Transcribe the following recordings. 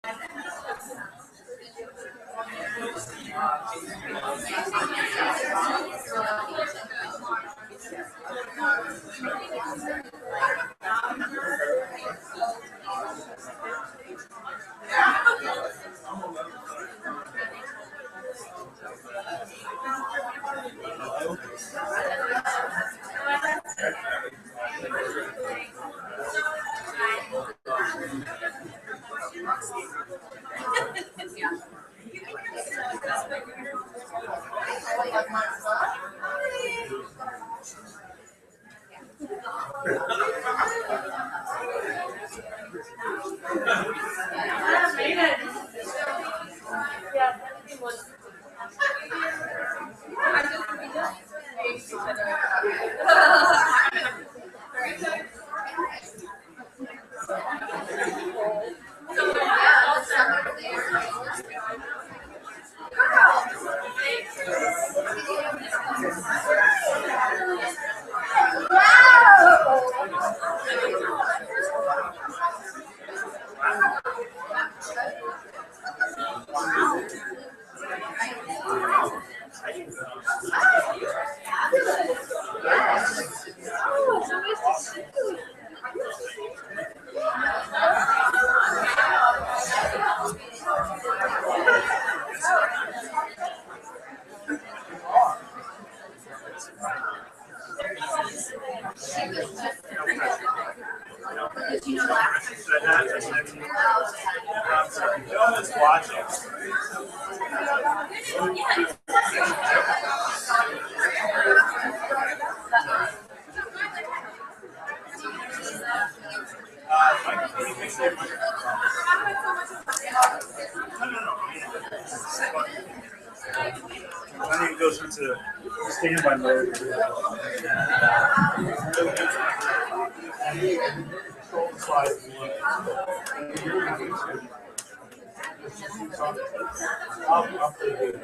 I need to go into standby mode. I'll play good.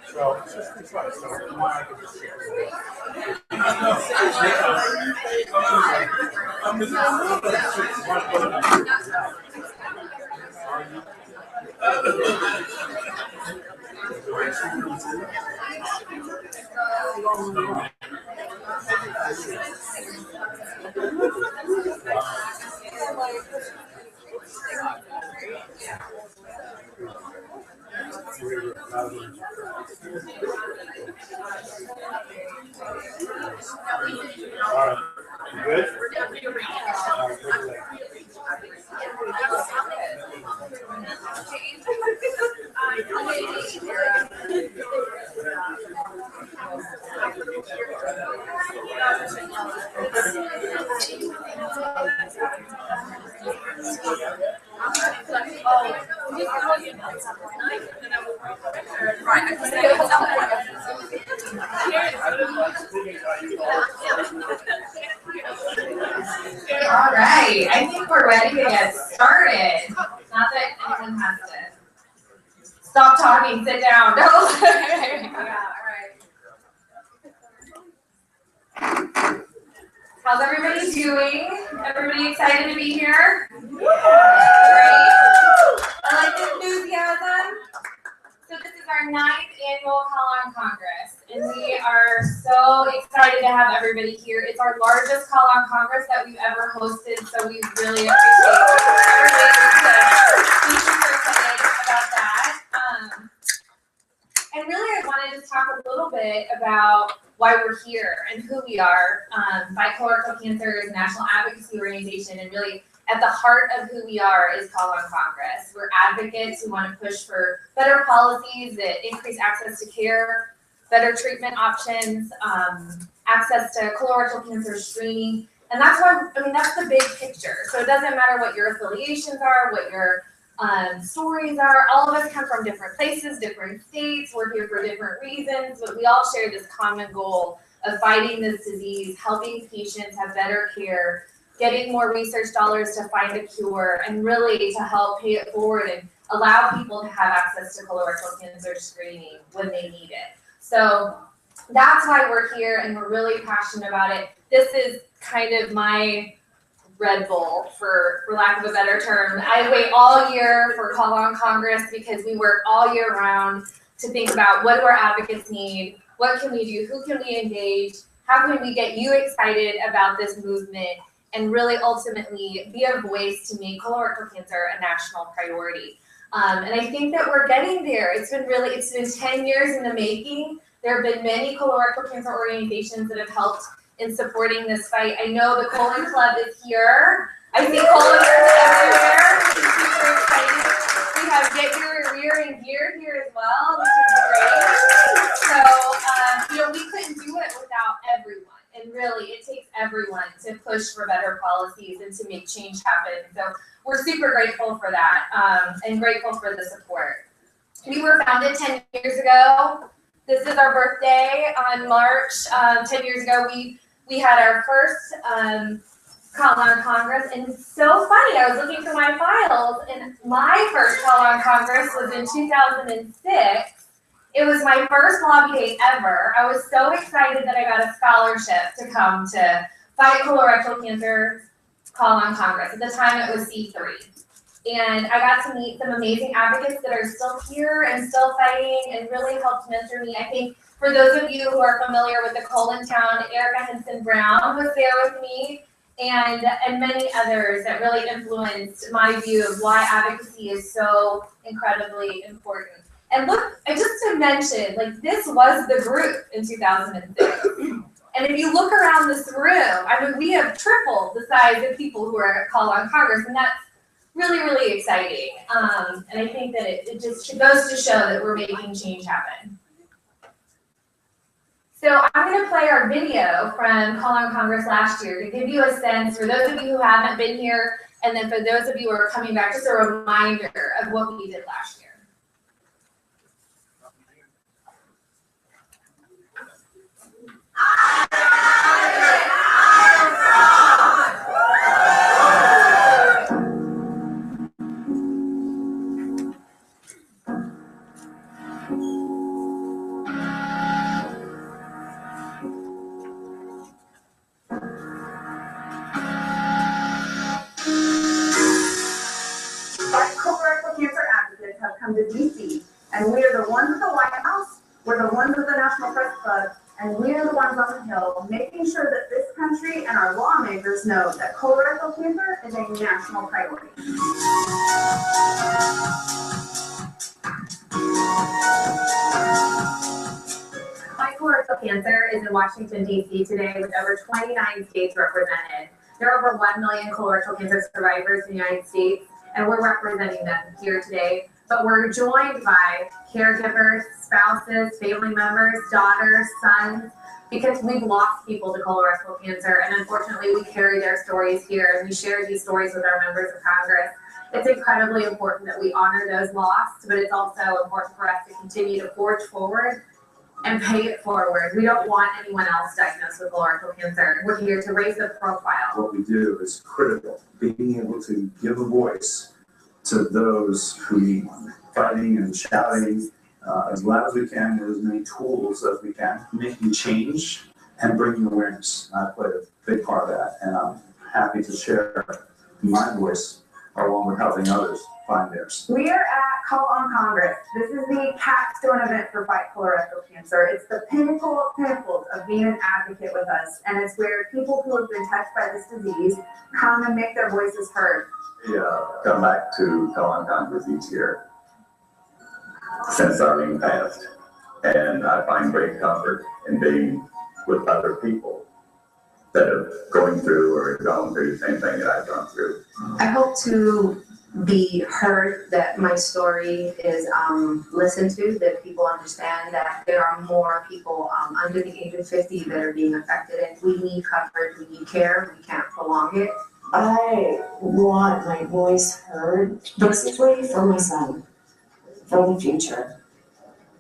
So it's just try. So all right, you good? All right, I think we're ready to get started. Not that anyone has to stop talking, sit down. No. Yeah, all right. How's everybody doing? Everybody excited to be here? Great. I like the enthusiasm. So this is our 9th annual Call On Congress, and we are so excited to have everybody here. It's our largest Call On Congress that we've ever hosted, so we really appreciate everybody being so excited about that. And really, I want to just talk a little bit about why we're here and who we are. Fight Colorectal Cancer is a national advocacy organization, and really at the heart of who we are is Call On Congress. We're advocates who want to push for better policies that increase access to care, better treatment options, access to colorectal cancer screening. And that's why, that's the big picture. So it doesn't matter what your affiliations are, what your stories are. All of us come from different places, different states. We're here for different reasons, but we all share this common goal of fighting this disease, helping patients have better care, getting more research dollars to find a cure, and really to help pay it forward and allow people to have access to colorectal cancer screening when they need it. So that's why we're here, and we're really passionate about it. This is kind of my Red Bull, for lack of a better term. I wait all year for Call on Congress because we work all year round to think about what do our advocates need, what can we do, who can we engage, how can we get you excited about this movement, and really ultimately be a voice to make colorectal cancer a national priority. And I think that we're getting there. It's been 10 years in the making. There have been many colorectal cancer organizations that have helped in supporting this fight. I know the Colon Club is here. I see colons everywhere, which is super exciting. We have Get Your Rear and Gear here as well, which is great. So, we couldn't do it without everyone. And really, it takes everyone to push for better policies and to make change happen. So we're super grateful for that, and grateful for the support. We were founded 10 years ago. This is our birthday on March. 10 years ago, we had our first Call on Congress, and it's so funny. I was looking through my files, and my first Call on Congress was in 2006. It was my first lobby day ever. I was so excited that I got a scholarship to come to fight colorectal cancer Call on Congress. At the time, it was C3. And I got to meet some amazing advocates that are still here and still fighting and really helped mentor me. I think for those of you who are familiar with the Colon Town, Erica Henson Brown was there with me, and many others that really influenced my view of why advocacy is so incredibly important. And look, just to mention, this was the group in 2006. And if you look around this room, we have tripled the size of people who are at Call on Congress, and that's really, really exciting. And I think that it just goes to show that we're making change happen. So I'm going to play our video from Call on Congress last year to give you a sense, for those of you who haven't been here, and then for those of you who are coming back, just a reminder of what we did last year. Colorectal cancer advocates have come to DC, and we are the ones at the White House, we're the ones at the National Press Club, and we are the ones on the Hill, making sure that this country and our lawmakers know that colorectal cancer is a national priority. Fight Colorectal Cancer is in Washington, D.C. today with over 29 states represented. There are over 1 million colorectal cancer survivors in the United States, and we're representing them here today. But we're joined by caregivers, spouses, family members, daughters, sons, because we've lost people to colorectal cancer, and unfortunately we carry their stories here, and we share these stories with our members of Congress. It's incredibly important that we honor those lost, but it's also important for us to continue to forge forward and pay it forward. We don't want anyone else diagnosed with colorectal cancer. We're here to raise the profile. What we do is critical, being able to give a voice to those who need one, fighting and shouting as loud as we can with as many tools as we can, making change and bringing awareness. I played a big part of that, and I'm happy to share my voice along with helping others find theirs. We are at Call on Congress. This is the capstone event for Fight Colorectal Cancer. It's the pinnacle of pinnacles of being an advocate with us, and it's where people who have been touched by this disease come and make their voices heard. Yeah, come back to Call on Congress each year since Arlene passed, and I find great comfort in being with other people that are going through or gone through the same thing that I've gone through. I hope to be heard, that my story is listened to, that people understand that there are more people under the age of 50 that are being affected, and we need coverage, we need care, we can't prolong it. I want my voice heard, basically for my son, for the future,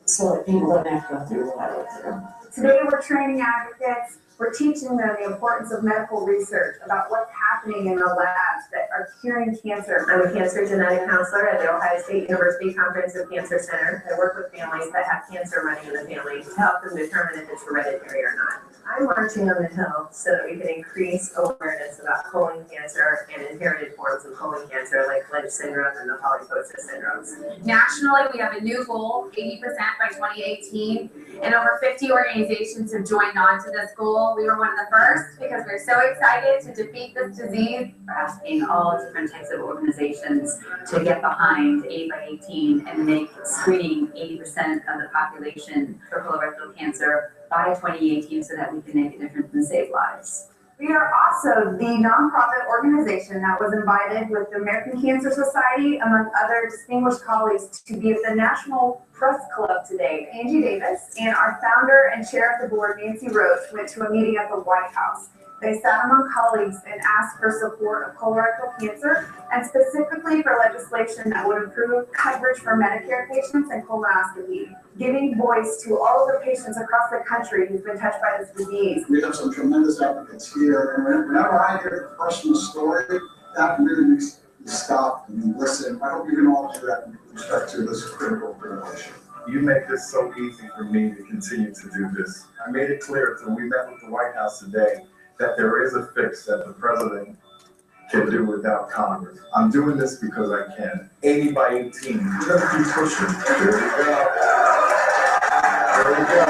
so that people don't have to go through what I went through. Today we're training advocates We're teaching them the importance of medical research about what's happening in the labs that are curing cancer. I'm a cancer genetic counselor at the Ohio State University Comprehensive Cancer Center. I work with families that have cancer running in the family to help them determine if it's hereditary or not. I'm marching on the Hill so that we can increase awareness about colon cancer and inherited forms of colon cancer like Lynch syndrome and the polyposis syndromes. Nationally, we have a new goal, 80% by 2018, and over 50 organizations have joined on to this goal. We were one of the first because we're so excited to defeat this disease. We're asking all different types of organizations to get behind 8 by 18 and make screening 80% of the population for colorectal cancer by 2018 so that we can make a difference and save lives. We are also the nonprofit organization that was invited with the American Cancer Society, among other distinguished colleagues, to be at the National Press Club today. Angie Davis and our founder and chair of the board, Nancy Roach, went to a meeting at the White House. They sat among colleagues and asked for support of colorectal cancer, and specifically for legislation that would improve coverage for Medicare patients and colonoscopy, giving voice to all of the patients across the country who've been touched by this disease. We have some tremendous advocates here, and whenever I hear a personal story, that really makes me stop and listen. I hope you can all do that with respect to this critical issue. You make this so easy for me to continue to do this. I made it clear when we met with the White House today that there is a fix that the president can do without Congress. I'm doing this because I can. 80 by 18. Let's keep pushing. There we go. There we go.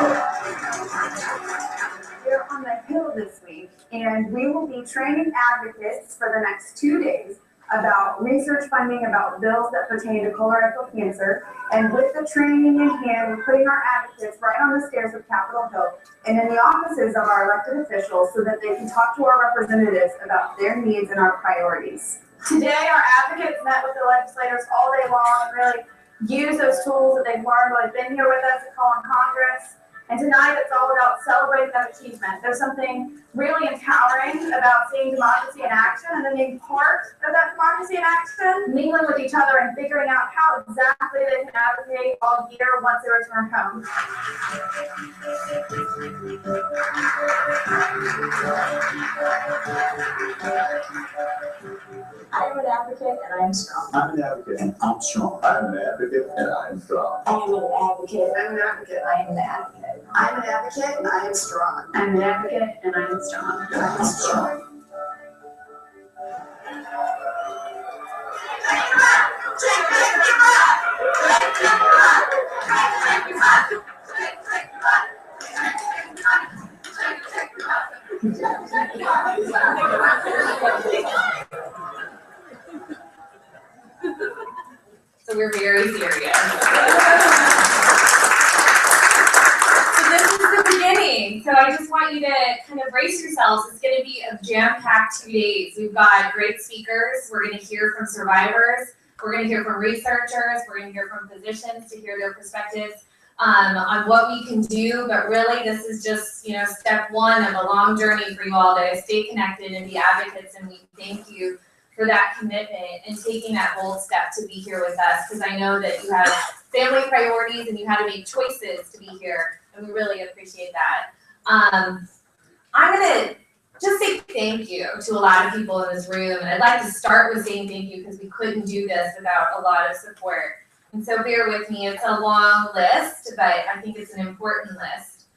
We're on the Hill this week, and we will be training advocates for the next 2 days about research funding about bills that pertain to colorectal cancer. And with the training in hand, we're putting our advocates right on the stairs of Capitol Hill and in the offices of our elected officials so that they can talk to our representatives about their needs and our priorities. Today, our advocates met with the legislators all day long and really used those tools that they've learned while they've been here with us at Calling Congress. And tonight, it's all about celebrating that achievement. There's something really empowering about seeing democracy in action and then being part of that democracy in action, mingling with each other and figuring out how exactly they can advocate all year once they return home. I am an advocate and I am strong. I'm an advocate and I'm strong. I'm an advocate and I'm strong. I am an advocate. I'm an advocate. I am an advocate. I'm an advocate and I am strong. I'm an advocate and I am strong. I'm strong. So we're very serious. So this is the beginning. So I just want you to kind of brace yourselves. It's going to be a jam-packed 2 days. We've got great speakers. We're going to hear from survivors. We're going to hear from researchers. We're going to hear from physicians to hear their perspectives on what we can do. But really, this is just, step one of a long journey for you all to stay connected and be advocates. And we thank you for that commitment and taking that bold step to be here with us, because I know that you have family priorities and you had to make choices to be here, and we really appreciate that. I'm going to just say thank you to a lot of people in this room, and I'd like to start with saying thank you because we couldn't do this without a lot of support. And so bear with me, it's a long list, but I think it's an important list.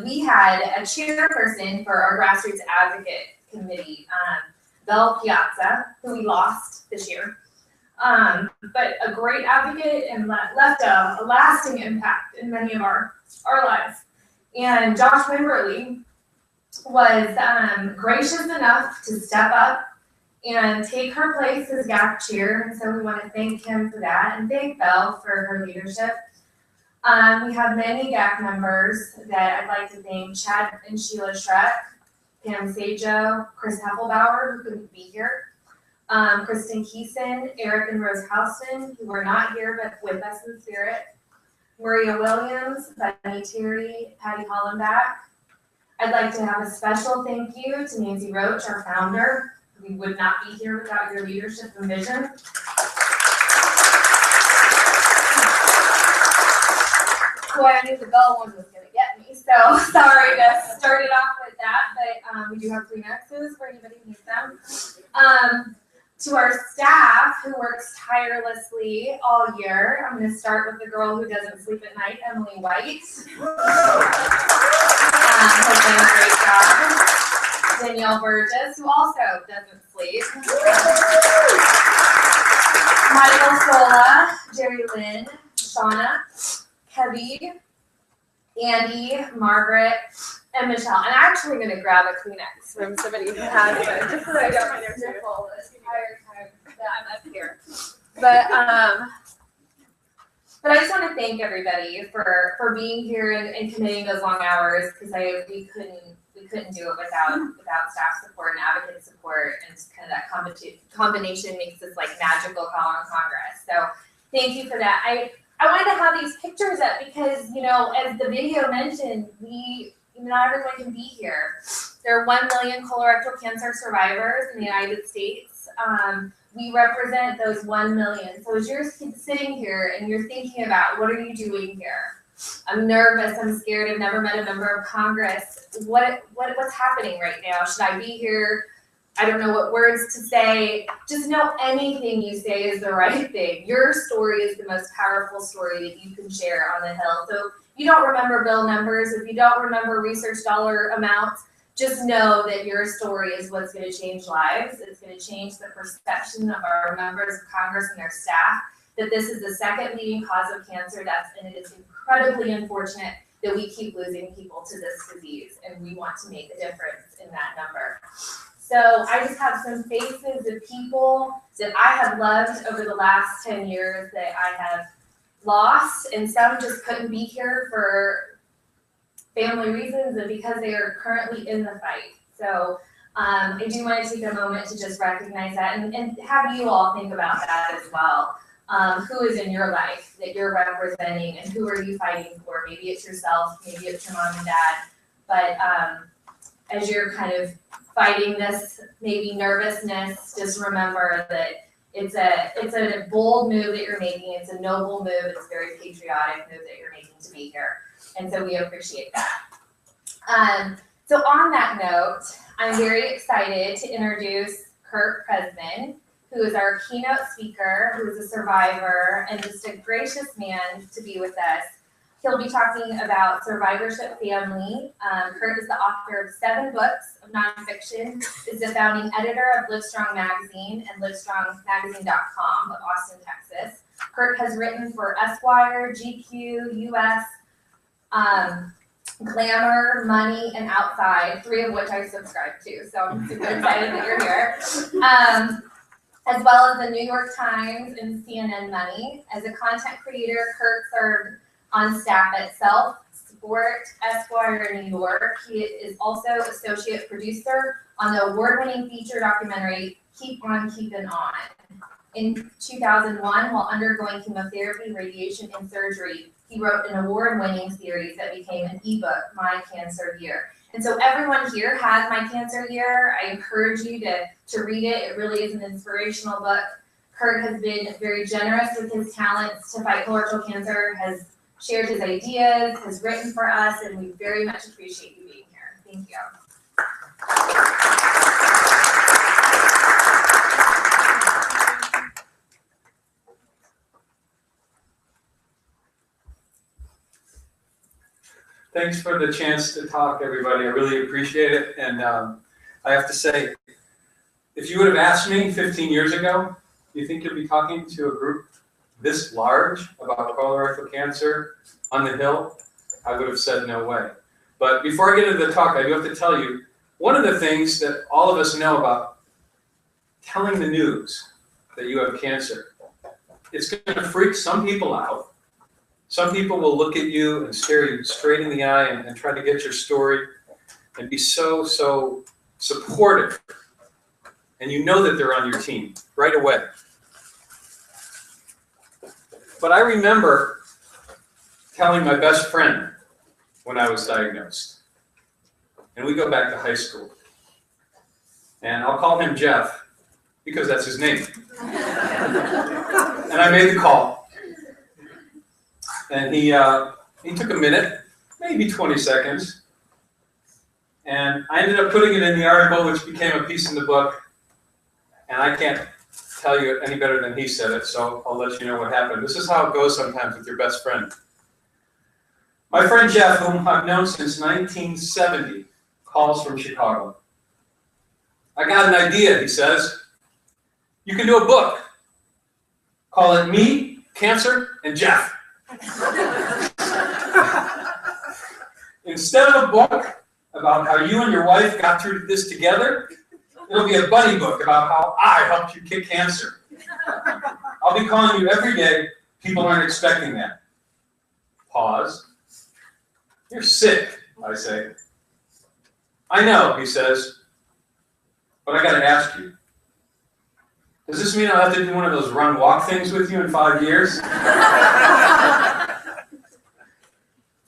We had a chairperson for our grassroots advocate committee, Belle Piazza, who we lost this year, but a great advocate and left a lasting impact in many of our lives. And Josh Wimberly was gracious enough to step up and take her place as GAC chair, and so we want to thank him for that and thank Belle for her leadership. We have many GAC members that I'd like to thank: Chad and Sheila Schreck, Pam Sajo, Chris Heffelbauer, who couldn't be here, Kristen Keeson, Eric and Rose Houston, who were not here but with us in spirit, Maria Williams, Bethany Terry, Patty Hollenbach. I'd like to have a special thank you to Nancy Roach, our founder. We would not be here without your leadership and vision. Boy, I knew the bell one was going to get me. me. So sorry to start it off with that, but we do have Kleenexes for anybody who needs them. To our staff who works tirelessly all year, I'm going to start with the girl who doesn't sleep at night, Emily White. Has done a great job. Danielle Burgess, who also doesn't sleep. Michael Sola, Jerry Lynn, Shauna, Kebby, Andy, Margaret, and Michelle. And I'm actually going to grab a Kleenex from somebody who has one, just so I don't sniffle this entire time that I'm up here. But I just want to thank everybody for being here and committing those long hours, because we couldn't do it without staff support and advocate support, and just kind of that combination makes this like magical call on Congress. So thank you for that. I wanted to have these pictures up because, you know, as the video mentioned, not everyone can be here. There are 1 million colorectal cancer survivors in the United States. We represent those 1 million. So as you're sitting here and you're thinking about what are you doing here? I'm nervous, I'm scared, I've never met a member of Congress. What's happening right now? Should I be here? I don't know what words to say. Just know anything you say is the right thing. Your story is the most powerful story that you can share on the Hill. So if you don't remember bill numbers, if you don't remember research dollar amounts, just know that your story is what's going to change lives. It's going to change the perception of our members of Congress and their staff that this is the second leading cause of cancer. And it is incredibly unfortunate that we keep losing people to this disease, and we want to make a difference in that number. So I just have some faces of people that I have loved over the last 10 years that I have lost, and some just couldn't be here for family reasons and because they are currently in the fight. So I do want to take a moment to just recognize that and have you all think about that as well. Who is in your life that you're representing, and who are you fighting for? Maybe it's yourself, maybe it's your mom and dad, but as you're kind of fighting this maybe nervousness, just remember that it's a bold move that you're making. It's a noble move. It's a very patriotic move that you're making to be here. And so we appreciate that. So on that note, I'm very excited to introduce Curt Pesmen, who is our keynote speaker, who is a survivor and just a gracious man to be with us. He'll be talking about survivorship family. Curt is the author of 7 books of nonfiction, is the founding editor of Livestrong Magazine and LivestrongMagazine.com of Austin, Texas. Curt has written for Esquire, GQ, US, Glamour, Money, and Outside, 3 of which I subscribe to, so I'm super excited that you're here. As well as the New York Times and CNN Money. As a content creator, Curt served on staff at Self, Sport, Esquire in New York. He is also associate producer on the award-winning feature documentary, Keep On Keepin' On. In 2001, while undergoing chemotherapy, radiation, and surgery, he wrote an award-winning series that became an ebook, My Cancer Year. And so everyone here has My Cancer Year. I encourage you to read it. It really is an inspirational book. Curt has been very generous with his talents to fight colorectal cancer, has shared his ideas, has written for us, and we very much appreciate you being here. Thank you. Thanks for the chance to talk, everybody. I really appreciate it. And I have to say, if you would have asked me 15 years ago, do you think you'll be talking to a group this large about colorectal cancer on the Hill? I would have said no way. But before I get into the talk, I do have to tell you, one of the things that all of us know about telling the news that you have cancer, it's going to freak some people out. Some people will look at you and stare you straight in the eye and try to get your story and be so supportive. And you know that they're on your team right away. But I remember telling my best friend when I was diagnosed. And we go back to high school. And I'll call him Jeff because that's his name. And I made the call. And he took a minute maybe 20 seconds. And I ended up putting it in the article, which became a piece in the book. And I can't tell you any better than he said it, so I'll let you know what happened. This is how it goes sometimes with your best friend. My friend Jeff, whom I've known since 1970, calls from Chicago. I got an idea, he says. You can do a book. Call it Me, Cancer, and Jeff. Instead of a book about how you and your wife got through this together, it'll be a buddy book about how I helped you kick cancer. I'll be calling you every day. People aren't expecting that. Pause. You're sick, I say. I know, he says, but I gotta ask you. Does this mean I'll have to do one of those run-walk things with you in 5 years?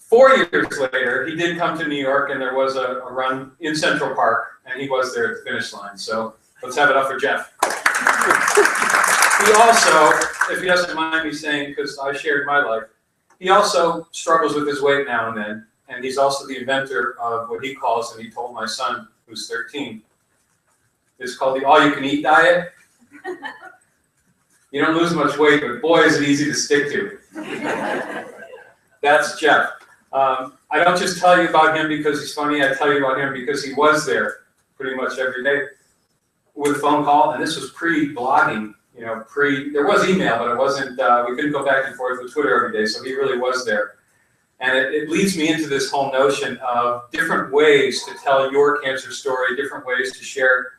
4 years later, he did come to New York, and there was a run in Central Park, and he was there at the finish line. So let's have it up for Jeff. He also, if he doesn't mind me saying, because I shared my life, he also struggles with his weight now and then, and he's also the inventor of what he calls, and he told my son, who's 13, it's called the all-you-can-eat diet. You don't lose much weight, but boy, is it easy to stick to. That's Jeff. I don't just tell you about him because he's funny. I tell you about him because he was there pretty much every day with a phone call, and this was pre-blogging. You know, there was email, but it wasn't. We couldn't go back and forth with Twitter every day, so he really was there. And it leads me into this whole notion of different ways to tell your cancer story, different ways to share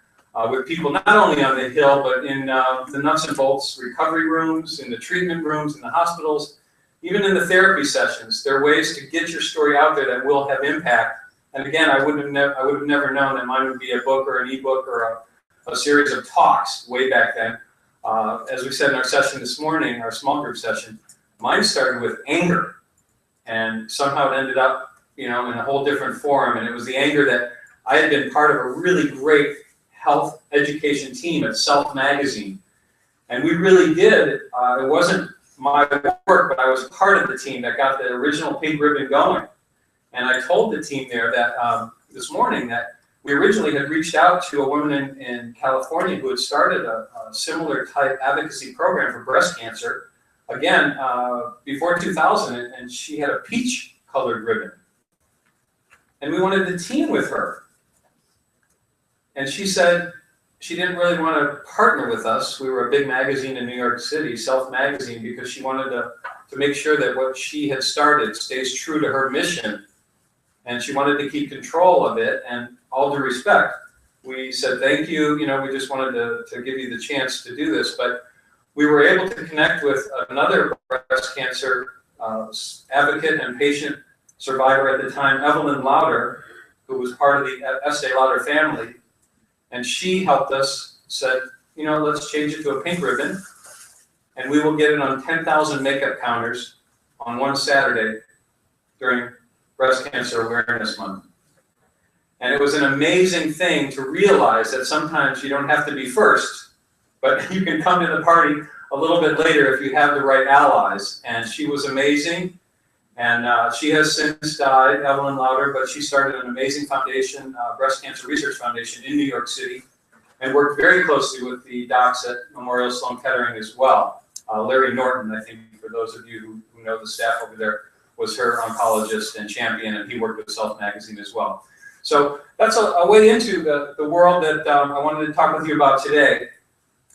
with people, not only on the Hill, but in the nuts and bolts recovery rooms, in the treatment rooms, in the hospitals, even in the therapy sessions. There are ways to get your story out there that will have impact. And again, I would have never known that mine would be a book or an ebook or a series of talks way back then. As we said in our session this morning, our small group session, mine started with anger. And somehow it ended up, you know, in a whole different forum. And it was the anger that I had been part of a really great health education team at Self Magazine. And we really did, it wasn't my work, but I was part of the team that got the original pink ribbon going. And I told the team there that this morning that we originally had reached out to a woman in California who had started a similar type advocacy program for breast cancer, again, before 2000, and she had a peach colored ribbon. And we wanted to team with her. And she said she didn't really want to partner with us. We were a big magazine in New York City, Self Magazine, because she wanted to make sure that what she had started stays true to her mission. And she wanted to keep control of it. And all due respect, we said, thank you. You know, we just wanted to give you the chance to do this. But we were able to connect with another breast cancer advocate and patient survivor at the time, Evelyn Lauder, who was part of the Estee Lauder family. And she helped us, said, you know, let's change it to a pink ribbon, and we will get it on 10,000 makeup counters on one Saturday during Breast Cancer Awareness Month. And it was an amazing thing to realize that sometimes you don't have to be first, but you can come to the party a little bit later if you have the right allies. And she was amazing. And she has since died, Evelyn Lauder, but she started an amazing foundation, Breast Cancer Research Foundation in New York City, and worked very closely with the docs at Memorial Sloan Kettering as well. Larry Norton, I think, for those of you who know the staff over there, was her oncologist and champion, and he worked with Self Magazine as well. So that's a way into the world that I wanted to talk with you about today.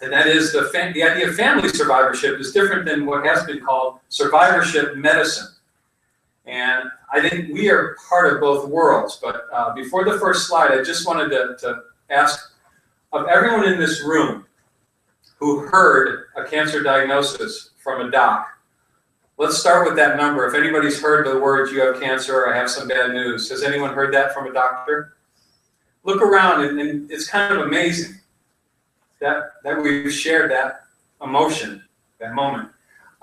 And that is the idea of family survivorship is different than what has been called survivorship medicine. And I think we are part of both worlds. But before the first slide, I just wanted to ask of everyone in this room who heard a cancer diagnosis from a doc, let's start with that number. If anybody's heard the words, you have cancer, or I have some bad news, has anyone heard that from a doctor? Look around, and it's kind of amazing that we've shared that emotion, that moment.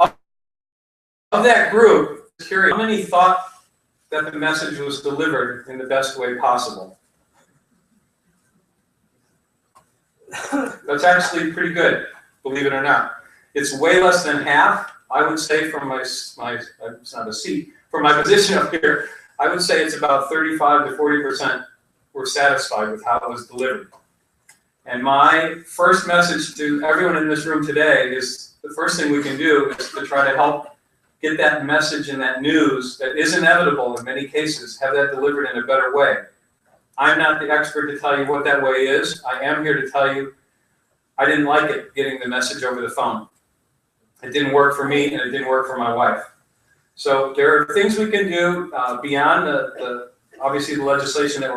Of that group, curious, how many thought that the message was delivered in the best way possible? That's actually pretty good, believe it or not. It's way less than half, I would say, from my it's not a seat, from my position up here. I would say it's about 35 to 40% were satisfied with how it was delivered. And my first message to everyone in this room today is the first thing we can do is to try to help get that message and that news that is inevitable in many cases, have that delivered in a better way. I'm not the expert to tell you what that way is. I am here to tell you I didn't like it getting the message over the phone. It didn't work for me and it didn't work for my wife. So there are things we can do beyond obviously the legislation that's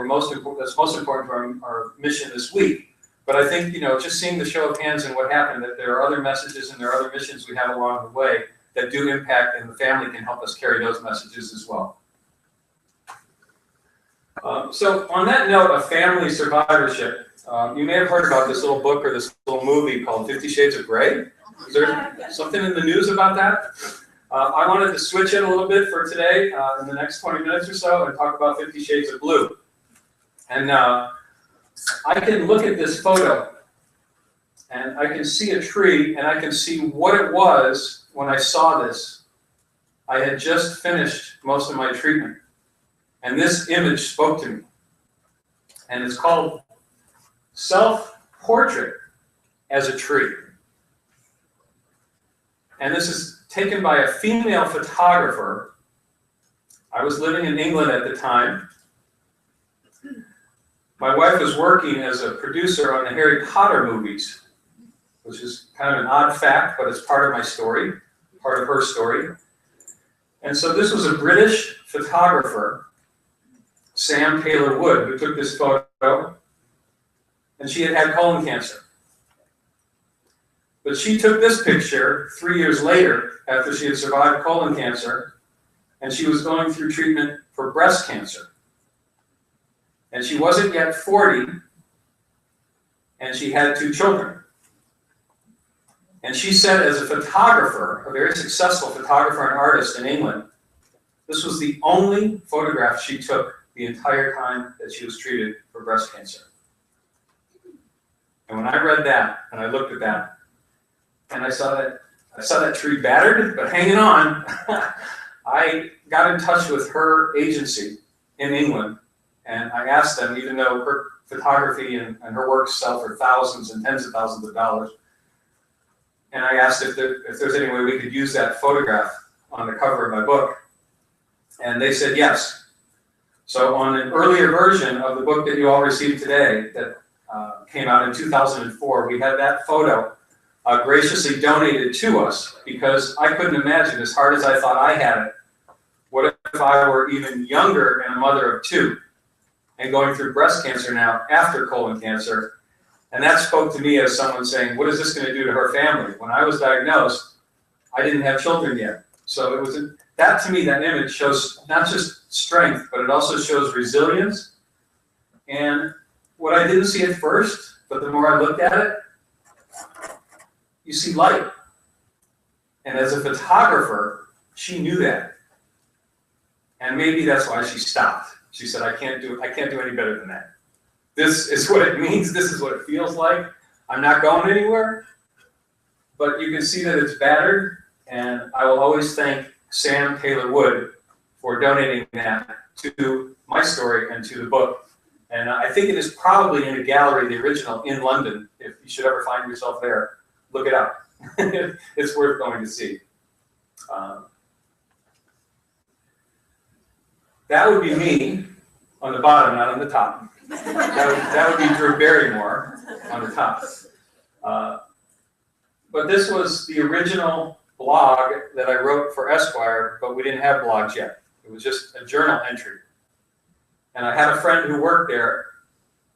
most important to our mission this week. But I think, just seeing the show of hands and what happened, that there are other messages and there are other missions we have along the way that do impact, and the family can help us carry those messages as well. So on that note of family survivorship, you may have heard about this little book or this little movie called 50 Shades of Grey. Is there something in the news about that? I wanted to switch it a little bit for today in the next 20 minutes or so and talk about 50 Shades of Blue. And I can look at this photo and I can see a tree and I can see what it was when I saw this. I had just finished most of my treatment and this image spoke to me. And it's called Self-Portrait as a Tree. And this is taken by a female photographer. I was living in England at the time. My wife was working as a producer on the Harry Potter movies, which is kind of an odd fact, but it's part of my story, part of her story. And so this was a British photographer, Sam Taylor Wood, who took this photo, and she had had colon cancer. But she took this picture 3 years later after she had survived colon cancer, and she was going through treatment for breast cancer. And she wasn't yet 40, and she had 2 children. And she said, as a photographer, a very successful photographer and artist in England, this was the only photograph she took the entire time that she was treated for breast cancer. And when I read that, and I looked at that, and I saw that tree battered, but hanging on, I got in touch with her agency in England. And I asked them, even though her photography and her work sell for thousands and tens of thousands of dollars, and I asked if there's any way we could use that photograph on the cover of my book, and they said yes. So on an earlier version of the book that you all received today, that came out in 2004, we had that photo graciously donated to us because I couldn't imagine, as hard as I thought I had it, what if I were even younger and a mother of 2? And going through breast cancer now after colon cancer. And that spoke to me as someone saying, what is this going to do to her family? When I was diagnosed, I didn't have children yet. So it was that, to me, that image shows not just strength, but it also shows resilience. And what I didn't see at first, but the more I looked at it, you see light. And as a photographer, she knew that. And maybe that's why she stopped. She said, I can't do any better than that. This is what it means. This is what it feels like. I'm not going anywhere. But you can see that it's battered. And I will always thank Sam Taylor Wood for donating that to my story and to the book. And I think it is probably in a gallery, the original, in London. If you should ever find yourself there, look it up. It's worth going to see. That would be me on the bottom, not on the top. That would be Drew Barrymore on the top. But this was the original blog that I wrote for Esquire, but we didn't have blogs yet. It was just a journal entry. And I had a friend who worked there,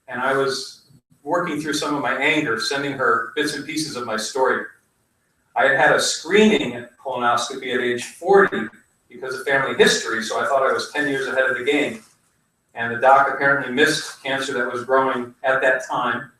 and I was working through some of my anger, sending her bits and pieces of my story. I had had a screening colonoscopy at age 40 because of family history, so I thought I was 10 years ahead of the game. And the doc apparently missed cancer that was growing at that time.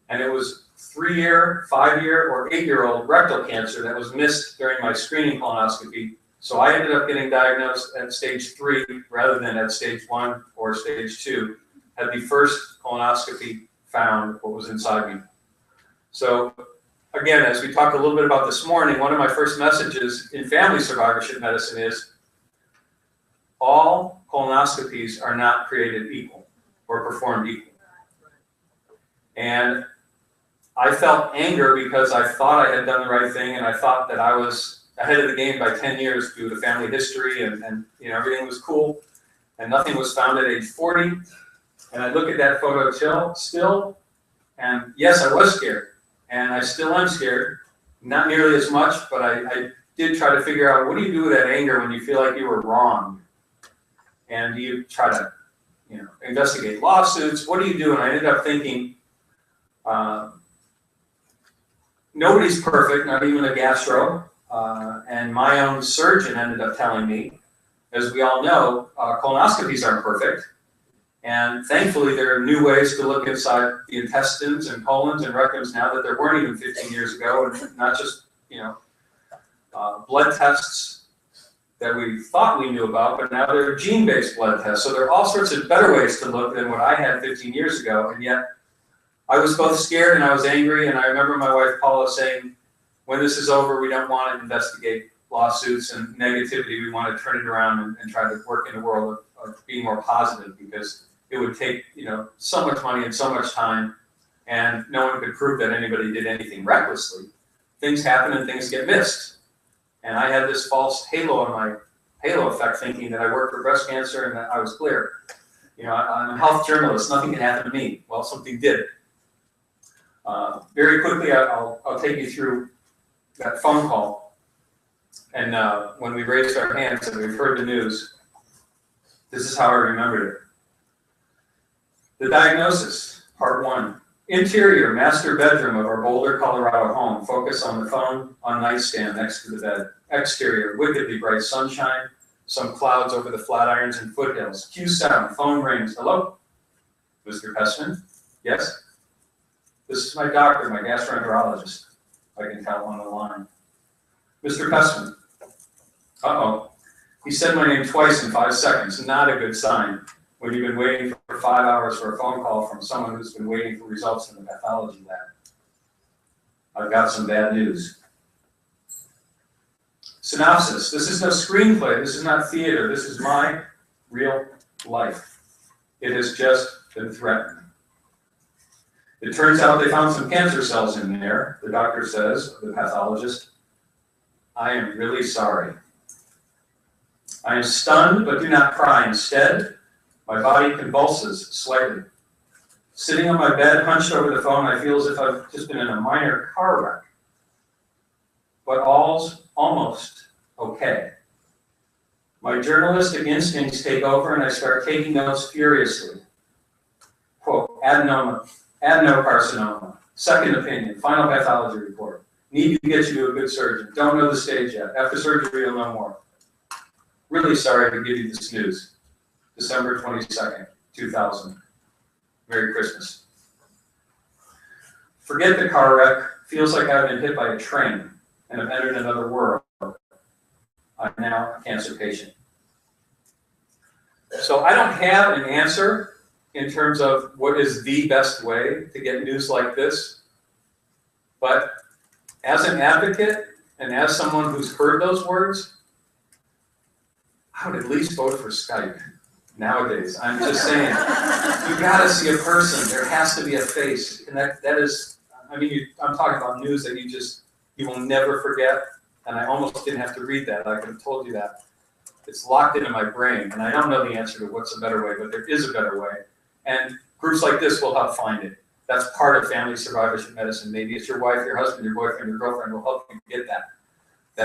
And it was 3-year, 5-year, or 8-year-old rectal cancer that was missed during my screening colonoscopy. So I ended up getting diagnosed at stage 3 rather than at stage 1 or stage 2. Had the first colonoscopy found what was inside me. So again, as we talked a little bit about this morning, one of my first messages in family survivorship medicine is all colonoscopies are not created equal or performed equal. And I felt anger because I thought I had done the right thing, and I thought that I was ahead of the game by 10 years due to family history, and you know, everything was cool, and nothing was found at age 40. And I look at that photo still, and yes, I was scared, and I still am scared, not nearly as much, but I did try to figure out, what do you do with that anger when you feel like you were wronged? And do you try to, you know, investigate lawsuits? What do you do? And I ended up thinking, nobody's perfect, not even a gastro, and my own surgeon ended up telling me, as we all know, colonoscopies aren't perfect. And thankfully, there are new ways to look inside the intestines and colons and rectums now that there weren't even 15 years ago, and not just, you know, blood tests that we thought we knew about, but now there are gene-based blood tests. So there are all sorts of better ways to look than what I had 15 years ago, and yet I was both scared and I was angry. And I remember my wife Paula saying, when this is over, we don't want to investigate lawsuits and negativity. We want to turn it around and try to work in a world of being more positive, because it would take, you know, so much money and so much time, and no one could prove that anybody did anything recklessly. Things happen and things get missed. And I had this false halo effect, thinking that I worked for breast cancer and that I was clear. You know, I'm a health journalist, nothing can happen to me. Well, something did. Very quickly, I'll take you through that phone call. And when we raised our hands and we've heard the news, this is how I remembered it. The diagnosis, part 1. Interior master bedroom of our Boulder, Colorado home. Focus on the phone on nightstand next to the bed. Exterior, wickedly bright sunshine. Some clouds over the Flatirons and foothills. Cue sound, phone rings. Hello? Mr. Pesmen? Yes? This is my doctor, my gastroenterologist. I can count on the line. Mr. Pesmen. Uh-oh. He said my name twice in 5 seconds. Not a good sign when you've been waiting for 5 hours for a phone call from someone who's been waiting for results in the pathology lab. I've got some bad news. Synopsis. This is no screenplay. This is not theater. This is my real life. It has just been threatened. It turns out they found some cancer cells in there, the doctor says, the pathologist. I am really sorry. I am stunned, but do not cry. Instead, my body convulses slightly. Sitting on my bed, hunched over the phone, I feel as if I've just been in a minor car wreck. But all's almost okay. My journalistic instincts take over and I start taking notes furiously. Quote, adenocarcinoma, second opinion, final pathology report. Need to get you to a good surgeon. Don't know the stage yet. After surgery, you'll know more. Really sorry to give you this news. December 22nd, 2000. Merry Christmas. Forget the car wreck. Feels like I've been hit by a train and have entered another world. I'm now a cancer patient. So I don't have an answer in terms of what is the best way to get news like this. But as an advocate and as someone who's heard those words, I would at least vote for Skype. Nowadays, I'm just saying, you gotta see a person. There has to be a face, and that is, I mean, I'm talking about news that you will never forget. And I almost didn't have to read that. I could have told you that. It's locked into my brain, and I don't know the answer to what's a better way, but there is a better way. And groups like this will help find it. That's part of family survivorship medicine. Maybe it's your wife, your husband, your boyfriend, your girlfriend will help you get that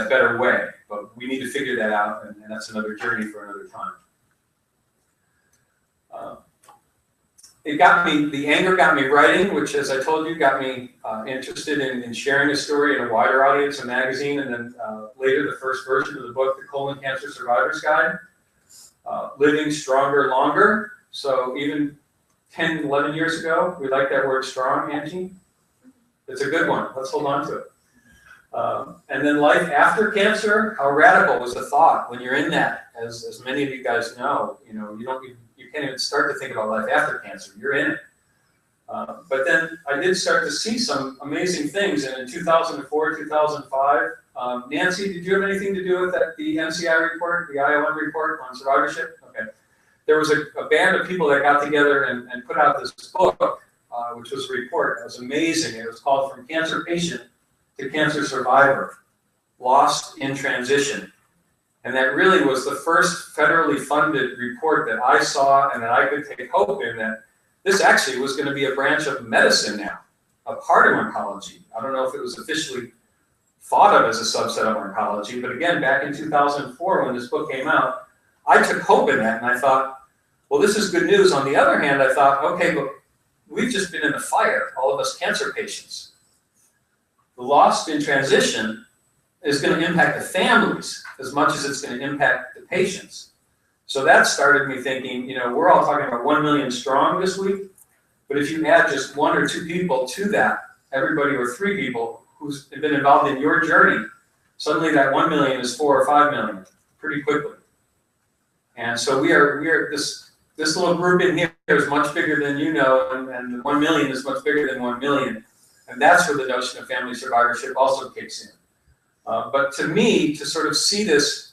better way. But we need to figure that out, and that's another journey for another time. It got me, the anger got me writing, which, as I told you, got me interested in sharing a story in a wider audience, a magazine, and then later the first version of the book, The Colon Cancer Survivor's Guide, Living Stronger Longer. So even 10, 11 years ago, we like that word strong, Angie. It's a good one. Let's hold on to it. And then life after cancer, how radical was the thought when you're in that, as many of you guys know, you can't even start to think about life after cancer. You're in it. But then I did start to see some amazing things. And in 2004, 2005, Nancy, did you have anything to do with that, the NCI report, the IOM report on survivorship? Okay. there was a band of people that got together and put out this book, which was a report. It was amazing. It was called From Cancer Patient to Cancer Survivor, Lost in Transition. And that really was the first federally funded report that I saw and that I could take hope in, that this actually was going to be a branch of medicine now, a part of oncology. I don't know if it was officially thought of as a subset of oncology, but again, back in 2004 when this book came out, I took hope in that and I thought, well, this is good news. On the other hand, I thought, okay, but we've just been in the fire, all of us cancer patients. The lost in transition is going to impact the families as much as it's going to impact the patients. So that started me thinking, you know, we're all talking about 1 million strong this week, but if you add just 1 or 2 people to that, everybody or 3 people who's been involved in your journey, suddenly that 1 million is 4 or 5 million pretty quickly. And so we are this little group in here is much bigger than you know, and 1 million is much bigger than 1 million. And that's where the notion of family survivorship also kicks in. But to me, to sort of see this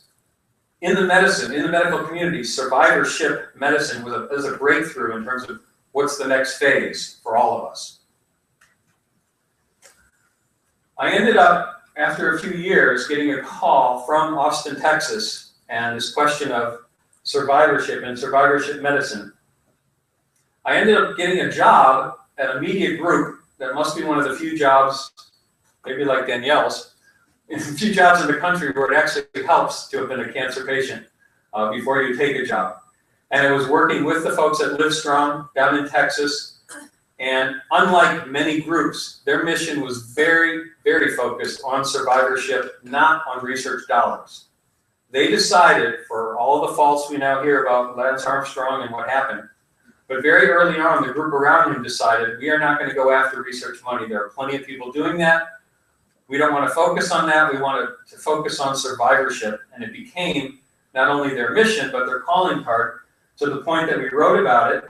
in the medical community, survivorship medicine was a breakthrough in terms of what's the next phase for all of us. I ended up, after a few years, getting a call from Austin, Texas, and this question of survivorship and survivorship medicine. I ended up getting a job at a media group that must be one of the few jobs, maybe like Danielle's, a few jobs in the country where it actually helps to have been a cancer patient before you take a job. And it was working with the folks at Livestrong down in Texas. And unlike many groups, their mission was very, very focused on survivorship, not on research dollars. They decided, for all the faults we now hear about Lance Armstrong and what happened, but very early on, the group around him decided, we are not going to go after research money. There are plenty of people doing that. We don't want to focus on that. We wanted to focus on survivorship. And it became not only their mission, but their calling card, to the point that we wrote about it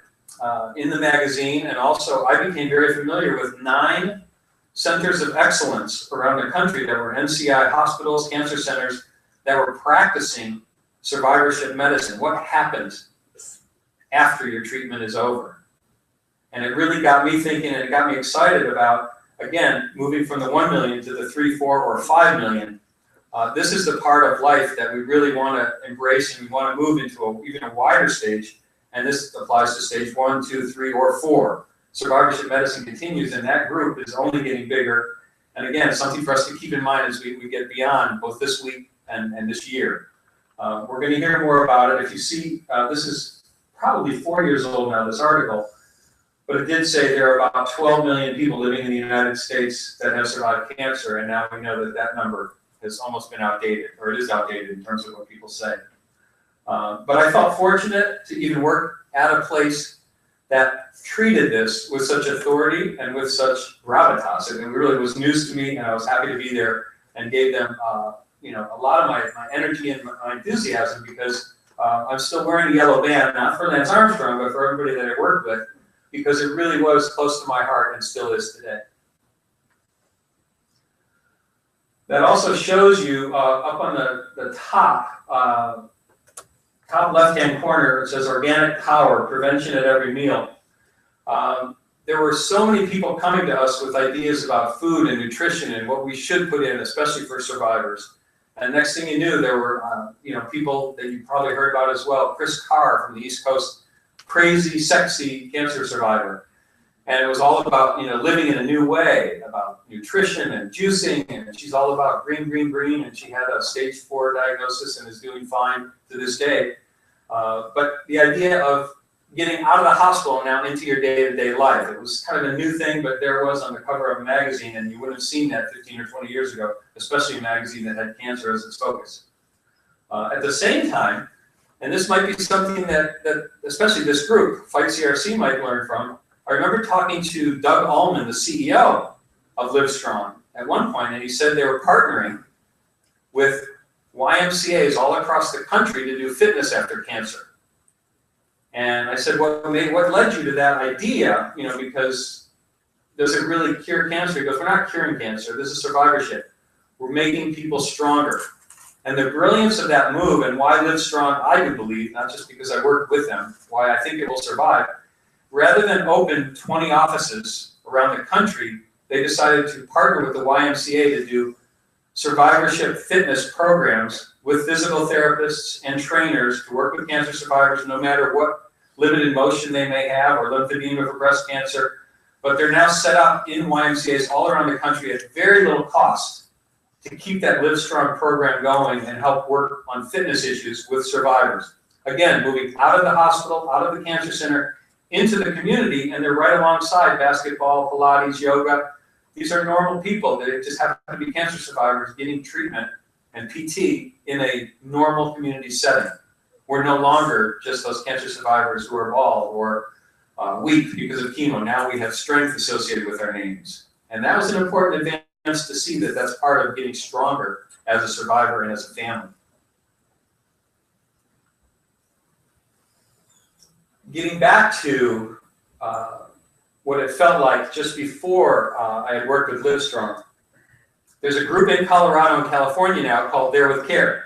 in the magazine. And also, I became very familiar with 9 centers of excellence around the country that were NCI hospitals, cancer centers, that were practicing survivorship medicine. What happens after your treatment is over? And it really got me thinking, and it got me excited about, again, moving from the 1 million to the 3, 4, or 5 million. This is the part of life that we really want to embrace, and we want to move into even a wider stage. And this applies to stage 1, 2, 3, or 4. Survivorship medicine continues, and that group is only getting bigger. And again, something for us to keep in mind as we get beyond both this week and this year. We're going to hear more about it. If you see, this is probably 4 years old now, this article. But it did say there are about 12 million people living in the United States that have survived cancer, and now we know that that number has almost been outdated, or it is outdated in terms of what people say. But I felt fortunate to even work at a place that treated this with such authority and with such gravitas. It really was news to me, and I was happy to be there and gave them a lot of my energy and my enthusiasm, because I'm still wearing the yellow band, not for Lance Armstrong, but for everybody that I worked with, because it really was close to my heart and still is today. That also shows you up on the top left-hand corner, it says organic power, prevention at every meal. There were so many people coming to us with ideas about food and nutrition and what we should put in, especially for survivors. And next thing you knew, there were people that you probably heard about as well. Chris Carr from the East Coast, crazy, sexy cancer survivor. And it was all about living in a new way, about nutrition and juicing, and she's all about green, green, green, and she had a stage 4 diagnosis and is doing fine to this day. But the idea of getting out of the hospital now into your day-to-day life, it was kind of a new thing, but there it was on the cover of a magazine, and you wouldn't have seen that 15 or 20 years ago, especially a magazine that had cancer as its focus. At the same time, and this might be something that especially this group, Fight CRC, might learn from. I remember talking to Doug Allman, the CEO of Livestrong, at one point, and he said they were partnering with YMCAs all across the country to do fitness after cancer. And I said, what led you to that idea? Because does it really cure cancer? He goes, we're not curing cancer. This is survivorship. We're making people stronger. And the brilliance of that move and why Livestrong, I do believe, not just because I worked with them, why I think it will survive, rather than open 20 offices around the country, they decided to partner with the YMCA to do survivorship fitness programs with physical therapists and trainers to work with cancer survivors no matter what limited motion they may have or lymphedema for breast cancer. But they're now set up in YMCAs all around the country at very little cost to keep that Livestrong program going and help work on fitness issues with survivors. Again, moving out of the hospital, out of the cancer center, into the community, and they're right alongside basketball, Pilates, yoga. These are normal people that just happen to be cancer survivors getting treatment and PT in a normal community setting. We're no longer just those cancer survivors who are bald or weak because of chemo. Now we have strength associated with our names. And that was an important advance to see that that's part of getting stronger as a survivor and as a family. Getting back to what it felt like just before I had worked with Livestrong, there's a group in Colorado and California now called There With Care.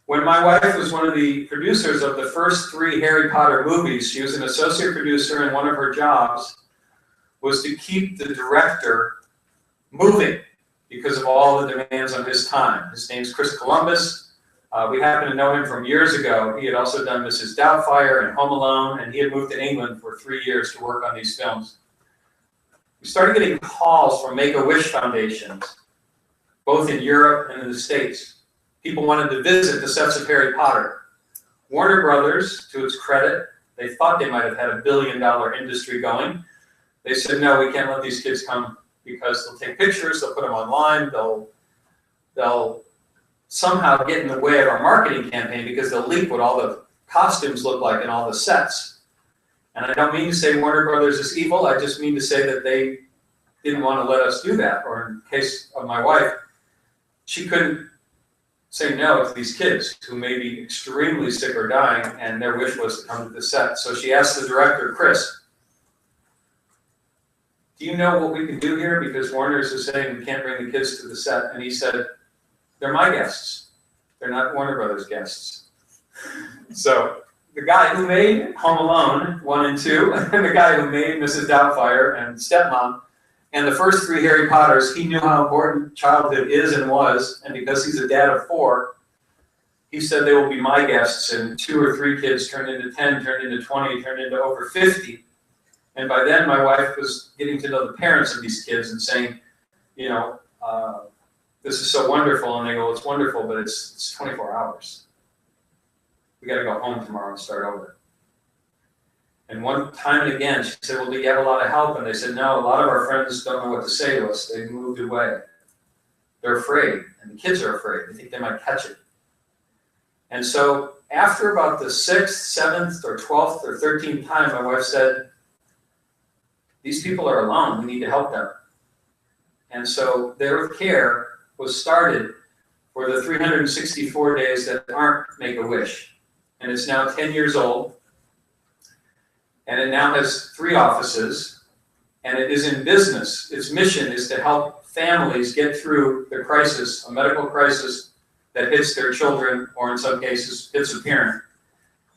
When my wife was one of the producers of the first 3 Harry Potter movies, she was an associate producer, and one of her jobs was to keep the director moving because of all the demands on his time. His name's Chris Columbus. We happen to know him from years ago. He had also done Mrs. Doubtfire and Home Alone, and he had moved to England for 3 years to work on these films. We started getting calls from Make-A-Wish foundations, both in Europe and in the States. People wanted to visit the sets of Harry Potter. Warner Brothers, to its credit, they thought they might have had $1 billion industry going. They said, no, we can't let these kids come because they'll take pictures, they'll put them online, they'll somehow get in the way of our marketing campaign because they'll leak what all the costumes look like and all the sets. And I don't mean to say Warner Brothers is evil, I just mean to say that they didn't want to let us do that. Or in the case of my wife, she couldn't say no to these kids who may be extremely sick or dying, and their wish was to come to the set. So she asked the director, Chris, do you know what we can do here? Because Warner's is saying we can't bring the kids to the set. And he said, they're my guests. They're not Warner Brothers guests. So the guy who made Home Alone 1 and 2, and the guy who made Mrs. Doubtfire and Stepmom, and the first 3 Harry Potters, he knew how important childhood is and was, and because he's a dad of 4, he said they will be my guests, and 2 or 3 kids turned into 10, turned into 20, turned into over 50. And by then, my wife was getting to know the parents of these kids and saying, you know, this is so wonderful. And they go, it's wonderful, but it's 24 hours. We got to go home tomorrow and start over. And one time and again, she said, well, do you have a lot of help? And they said, no, a lot of our friends don't know what to say to us. They moved away. They're afraid, and the kids are afraid. They think they might catch it. And so after about the 6th, 7th, or 12th, or 13th time, my wife said, these people are alone. We need to help them. And so There With Care was started for the 364 days that aren't Make-A-Wish. And it's now 10 years old. And it now has 3 offices. And it is in business. Its mission is to help families get through the crisis, a medical crisis that hits their children, or in some cases, hits a parent.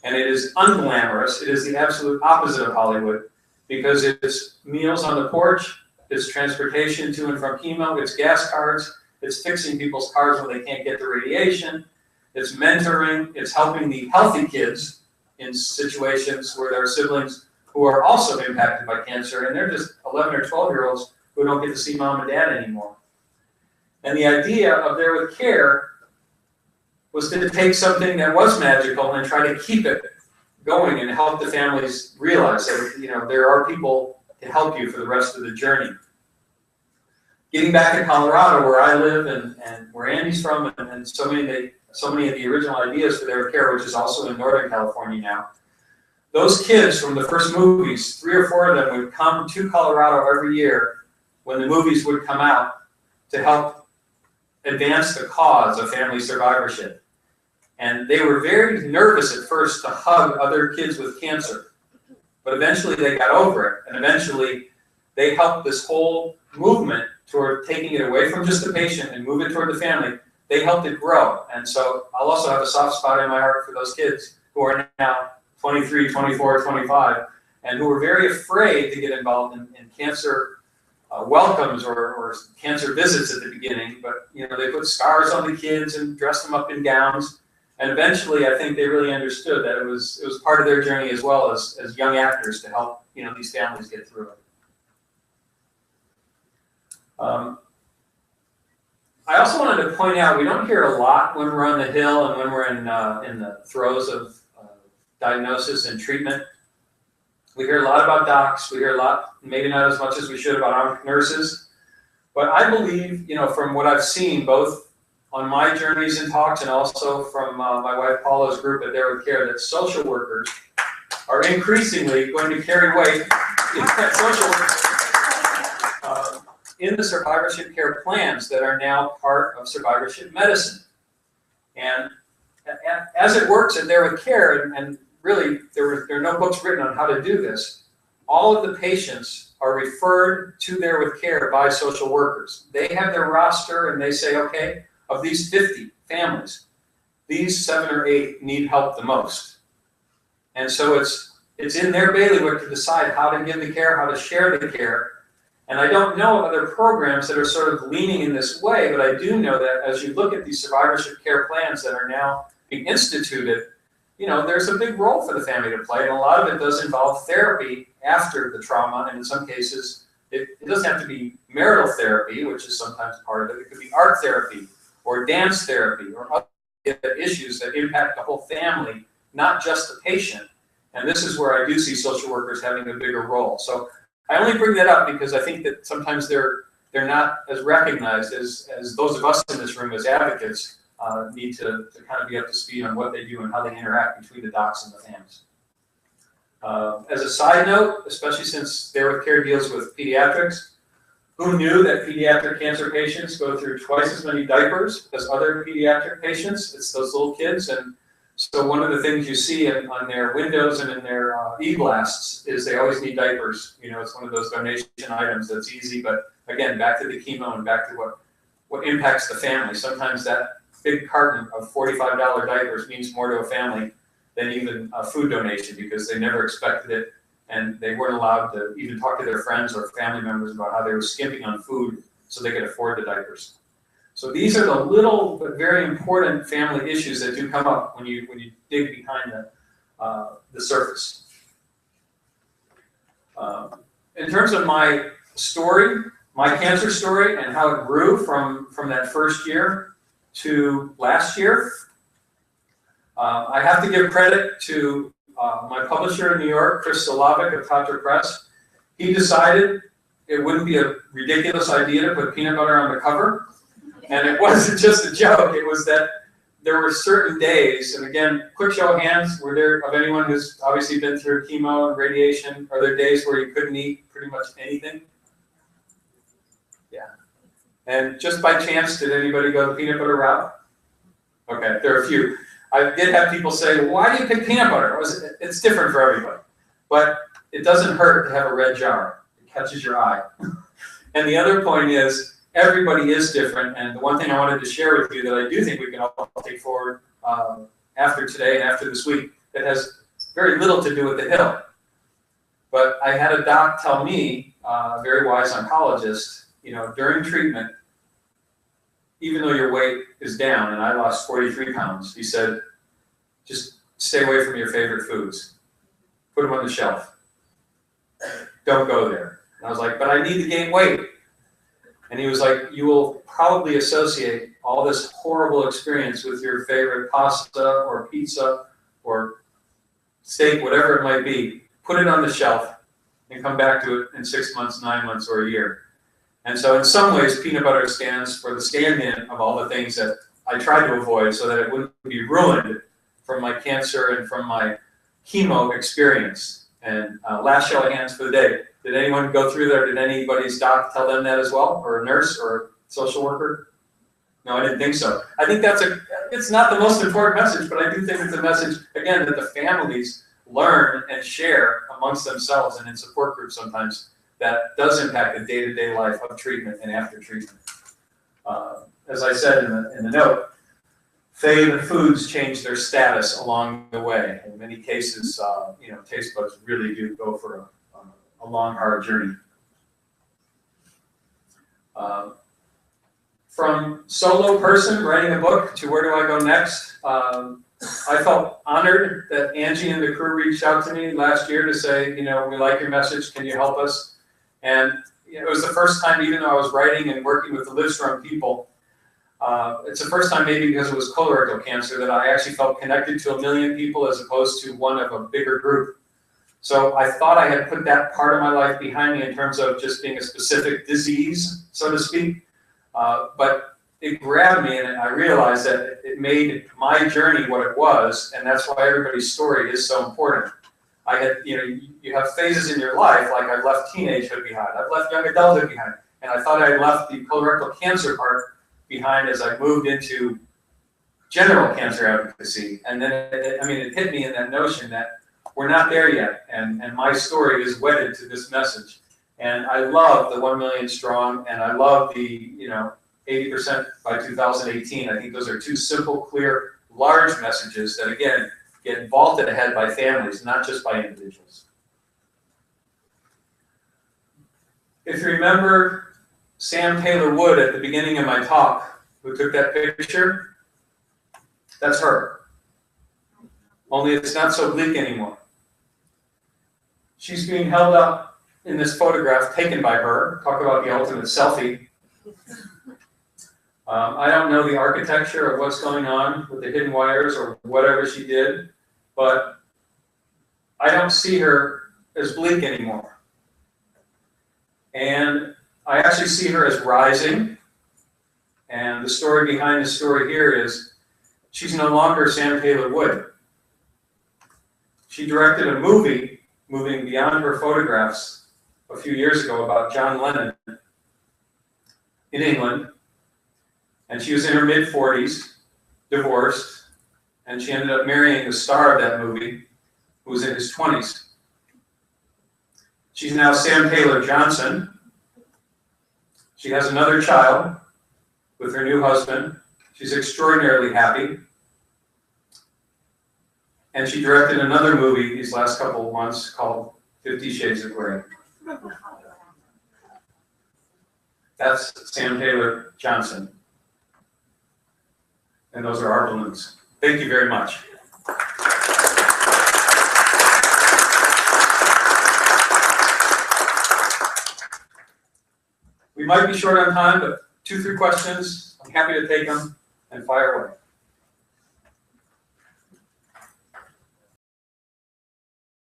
And it is unglamorous. It is the absolute opposite of Hollywood, because it's meals on the porch, it's transportation to and from chemo, it's gas cards, it's fixing people's cars when they can't get the radiation, it's mentoring, it's helping the healthy kids in situations where there are siblings who are also impacted by cancer, and they're just 11 or 12-year-olds who don't get to see mom and dad anymore. And the idea of There With Care was to take something that was magical and try to keep it going and help the families realize that, you know, there are people to help you for the rest of the journey. Getting back in Colorado, where I live and where Andy's from, and so many of the original ideas for There With Care, which is also in Northern California now, those kids from the first movies, 3 or 4 of them would come to Colorado every year when the movies would come out to help advance the cause of family survivorship. And they were very nervous at first to hug other kids with cancer. But eventually they got over it. And eventually they helped this whole movement toward taking it away from just the patient and move it toward the family they helped it grow. And so I'll also have a soft spot in my heart for those kids who are now 23, 24, 25, and who were very afraid to get involved in cancer welcomes or cancer visits at the beginning. But they put scars on the kids and dressed them up in gowns. And eventually, I think they really understood that it was part of their journey as well as young actors to help these families get through it. I also wanted to point out, we don't hear a lot when we're on the Hill and when we're in the throes of diagnosis and treatment. We hear a lot about docs. We hear a lot, maybe not as much as we should, about our nurses. But I believe, from what I've seen, both on my journeys and talks and also from my wife Paula's group at There With Care, that social workers are increasingly going to carry weight social workers in the survivorship care plans that are now part of survivorship medicine. And as it works at There With Care, and really there are no books written on how to do this, all of the patients are referred to There With Care by social workers. They have their roster and they say, okay, of these 50 families, these 7 or 8 need help the most. And so it's in their bailiwick to decide how to give the care, how to share the care. And I don't know of other programs that are sort of leaning in this way, but I do know that as you look at these survivorship care plans that are now being instituted, there's a big role for the family to play. And a lot of it does involve therapy after the trauma. And in some cases, it doesn't have to be marital therapy, which is sometimes part of it. It could be art therapy or dance therapy or other issues that impact the whole family, not just the patient. And this is where I do see social workers having a bigger role. So I only bring that up because I think that sometimes they're not as recognized as those of us in this room as advocates need to kind of be up to speed on what they do and how they interact between the docs and the families. As a side note, especially since There With Care deals with pediatrics, who knew that pediatric cancer patients go through twice as many diapers as other pediatric patients? It's those little kids. And so one of the things you see on their windows and in their e-blasts is they always need diapers. It's one of those donation items that's easy, but again, back to the chemo and back to what impacts the family. Sometimes that big carton of $45 diapers means more to a family than even a food donation because they never expected it and they weren't allowed to even talk to their friends or family members about how they were skimping on food so they could afford the diapers. So these are the little but very important family issues that do come up when you dig behind the surface. In terms of my story, my cancer story, and how it grew from that first year to last year, I have to give credit to my publisher in New York, Chris Solovic of Tatra Press. He decided it wouldn't be a ridiculous idea to put peanut butter on the cover. And it wasn't just a joke, it was that there were certain days, and again, quick show of hands, were there of anyone who's obviously been through chemo and radiation, are there days where you couldn't eat pretty much anything? Yeah. And just by chance, did anybody go the peanut butter route? Okay, there are a few. I did have people say, well, why do you pick peanut butter? It's different for everybody. But it doesn't hurt to have a red jar. It catches your eye. And the other point is, everybody is different, and the one thing I wanted to share with you that I do think we can all take forward after today and after this week that has very little to do with the Hill. But I had a doc tell me, a very wise oncologist, during treatment, even though your weight is down, and I lost 43 pounds, he said, just stay away from your favorite foods. Put them on the shelf. Don't go there. And I was like, but I need to gain weight. And he was like, you will probably associate all this horrible experience with your favorite pasta or pizza or steak, whatever it might be. Put it on the shelf and come back to it in 6 months, 9 months, or a year. And so in some ways, peanut butter stands for the stand-in of all the things that I tried to avoid so that it wouldn't be ruined from my cancer and from my chemo experience. And last show of hands for the day. Did anyone go through there? Did anybody's doc tell them that as well? Or a nurse or a social worker? No, I didn't think so. I think it's not the most important message, but I do think it's a message, again, that the families learn and share amongst themselves and in support groups sometimes that does impact the day-to-day life of treatment and after treatment. as I said in the note, favorite foods change their status along the way. In many cases, taste buds really do go for a long, hard journey. From solo person writing a book to where do I go next, I felt honored that Angie and the crew reached out to me last year to say, we like your message, can you help us? And it was the first time, even though I was writing and working with the Livestrong people, it's the first time, maybe because it was colorectal cancer, that I actually felt connected to 1 million people as opposed to one of a bigger group. So I thought I had put that part of my life behind me in terms of just being a specific disease, so to speak. But it grabbed me, and I realized that it made my journey what it was, and that's why everybody's story is so important. I had, you have phases in your life, like I've left teenagehood behind, I've left young adulthood behind, and I thought I left the colorectal cancer part behind as I moved into general cancer advocacy. And then, it hit me in that notion that we're not there yet, and my story is wedded to this message. And I love the 1 million strong, and I love the 80% by 2018. I think those are two simple, clear, large messages that, again, get vaulted ahead by families, not just by individuals. If you remember Sam Taylor Wood at the beginning of my talk, who took that picture, that's her. Only it's not so bleak anymore. She's being held up in this photograph taken by her. Talk about the ultimate selfie. I don't know the architecture of what's going on with the hidden wires or whatever she did, but I don't see her as bleak anymore. And I actually see her as rising. And the story behind the story here is she's no longer Sam Taylor Wood. She directed a movie, moving beyond her photographs, a few years ago about John Lennon in England. And she was in her mid-40s, divorced, and she ended up marrying the star of that movie, who was in his 20s. She's now Sam Taylor Johnson. She has another child with her new husband. She's extraordinarily happy. And she directed another movie these last couple of months called 50 Shades of Grey. That's Sam Taylor Johnson. And those are our balloons. Thank you very much. We might be short on time, but 2-3 questions. I'm happy to take them and fire away.